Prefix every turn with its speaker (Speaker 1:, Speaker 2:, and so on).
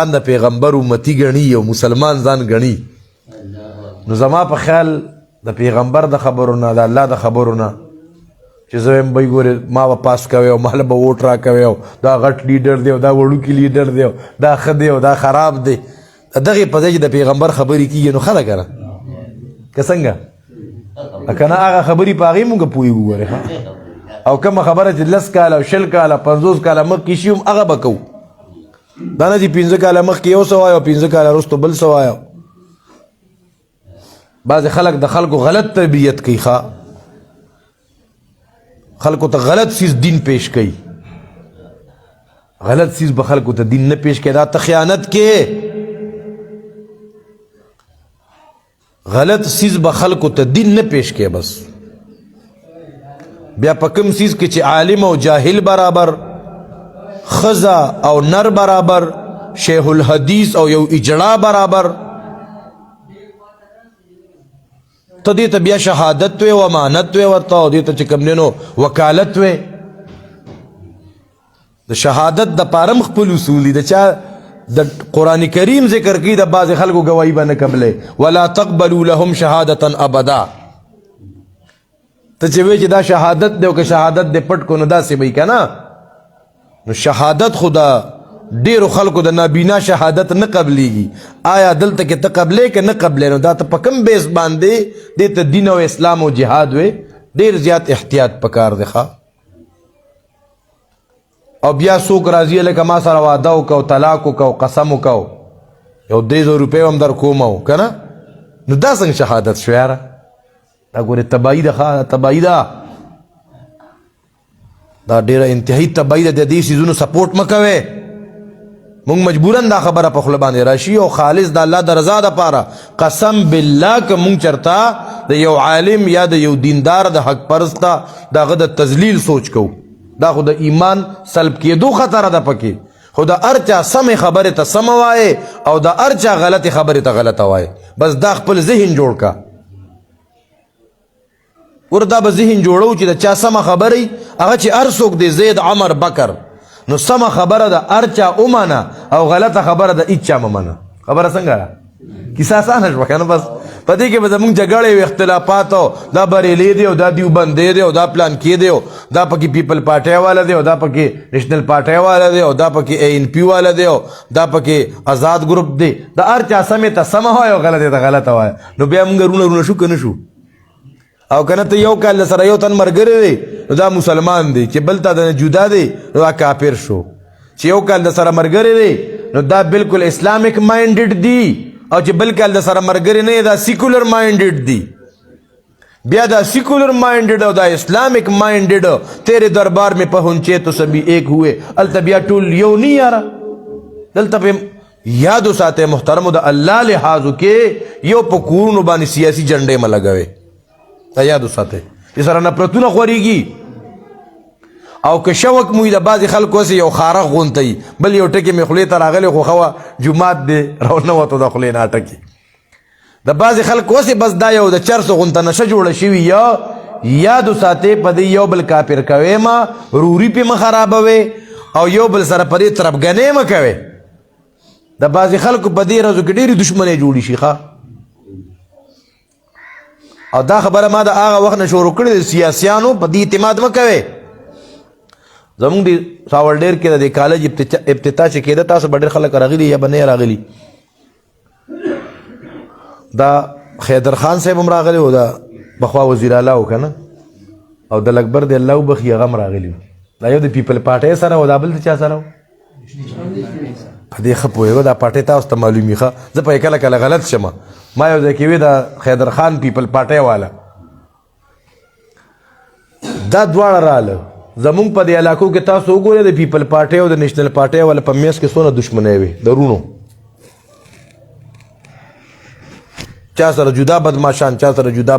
Speaker 1: د پیغمبر امتی گنی او مسلمان ځان گنی نو زما په خیال د پیغمبر د خبرونه د الله د خبرونه چې زه وایم بای ګورې ما به پاس کوی او مهله به ووټ راکوی او دا غټ لیډر دی او دا وړوکي لیډر دی او دا ښه دی او دا خراب دی دغې په ځای چې د پیغمبر خبرې کېږي نو ښه ده که نه که څنګه که نه هغه خبرې په هغې مونږ پوهېږو ګورې او کومه خبره چې 10 کاله او 20 کاله 50 کاله مخکې شي هم هغه به کوو دا نه چې 15 کاله مخکې یو څه وایو 15 کاله وروسته بل څه وایو بعضې خلک د خلکو غلط تربیت کوي خلکو ته غلط چیز دین پیش کوي غلط چیز به خلکو ته دین نه پیش کوي دا ته خیانت کې غلط چیز به خلکو ته دین نه پیش کوي بس بیا په کوم چیز کې چې عالم او جاهل برابر ښځه او نر برابر شیخ الحدیث او یو اجړا برابر ته دې ته بیا شهادت وې او امانت وې ورته او دې ته چې کوم دی نو وکالت وې د شهادت دپاره هم خپل اصول دي د چا د قرآن کریم ذکر کوي د بعضې خلکو ګواهي به نه قبلې ولا تقبلوا لهم شهادة ابدا ته چې وایې چې دا شهادت دی او که شهادت دی پټ کو نو داسې به یي که نه نو شهادت خو د ډیرو خلکو د نابینا شهادت نه قبلیږي آیا دلته کې ته قبلې که نه قبلې نو دا ته په کوم بیس باندې دې ته دین او اسلام او جهاد وې ډیر زیات احتیاط پکار دی او بیا څوک راځي لکه ما سره واده وکړو طلاق وکړو قسم وکړو یو 200 روپۍ هم در کوم که نه نو دا څنګه شهادت شو یاره دا ګورې تباهي ده تباهي ده دا ډیره انتهایی تباهي ده د دې څیزونو سپورټ مه کوئ مونږ مجبورن دا خبره په خوله باندې راشي او خالص د الله د رضا دپاره قسم بالله که مونږ چرته د یو عالم یا د یو دیندار د حق پرسته د هغه د تذلیل سوچ کوو دا خو د ایمان سلب کېدو خطره ده پکې خو د هر چا سمې خبرې ته سمه وایې او د هر چا غلطې خبرې ته غلطه وایې بس دا خپل ذهن جوړ کا ور دا به ذهن جوړو چې د چا سمه خبرې هغه چې هر څوک دی زید عمر بکر نو سمه خبره د هر چا ومنه او غلطه خبره د هیچ چا مه منه خبره څنګه کیسه اسانه شوه که نه بس په دې کې به زمونږ جګړې او اختلافات او دا بریلی دی او دا دیوبندی دی او دا پلان کې دی او دا پکې پیپل پارټۍ والا دی او دا پکې نیشنل پارټۍ والا دی او دا پکې ANP والا دی او دا پکې آزاد ګروپ دی د هر چا سمې ته سمه وایه او غلطې ته غلطه وایه نو بیا موږ رونه شو که نه شو او که نه ته یو کال سره یو تن ملګری دی نو دا مسلمان دی چې بل ته د جدا دی نو دا کافر شو چې یو کال د سره ملګری دی نو دا بالکل اسلامک مایندډ دی او چې بل کال د سره ملګری نه دا سیکولر مایندډ دی بیا دا سیکولر مایندډ او دا اسلامک مایندډ تیرے دربار میں پہنچے تو سبھی ایک ہوئے الته بیا ټول یو نه یاره دلته په یادو ساته محترمو د الله لحاظو کې یو په کورونو باندې سیاسي جنډې مه لګوئ دا یادو ساته چې سره نفرتونه خورېږي او که شوق موی د بعضې خلکو هسې یو خارق غونته وي بل یو ټکې مې خولې ته راغلی خو ښه وه جومات دی راونوتو د خولې نه ټکې د بعضې خلکو هسې بس دا یو د چرسو غونته نشه جوړه شوي یادو ساتې په دې یو بل کافر کوې ما روري پې مه خرابوې او یو بل سره په دې طرفګنې مه کوې د بعضې خلکو په دې ورځو کې ډېرې دښمنۍ جوړې شي او دا خبره ما د هغه وخت نه شروع کړې د سیاسیانو په دې اعتماد مه کوئ زمونږ د ساولډیر کې د دې کالج افتتاح چې کېده تاسو به ډېر خلک راغلي یا به نه راغلي دا خیدر خان صاحب هم راغلی و دا بخوا وزیر اعلی و که نه او د لکبر د الله وبخي هغه هم راغلي دا یو د پیپل پارټۍ سره و دا بل د چا سره و په دې ښه پوهېږو دا پارټۍ تاسو ته معلومي ښه زه په کله کله غلط شمه ما یو ځای کې وی د خیدر خان پیپل پارټۍ والا دا دواړه راله زمونږ په دې علاقو کې تاسو وګورئ د پیپل پارټۍ او د نیشنل پارټۍ والا په میس کې څونه دښمنۍ وي د رونو چا سره جدا بدماشان چا سره جدا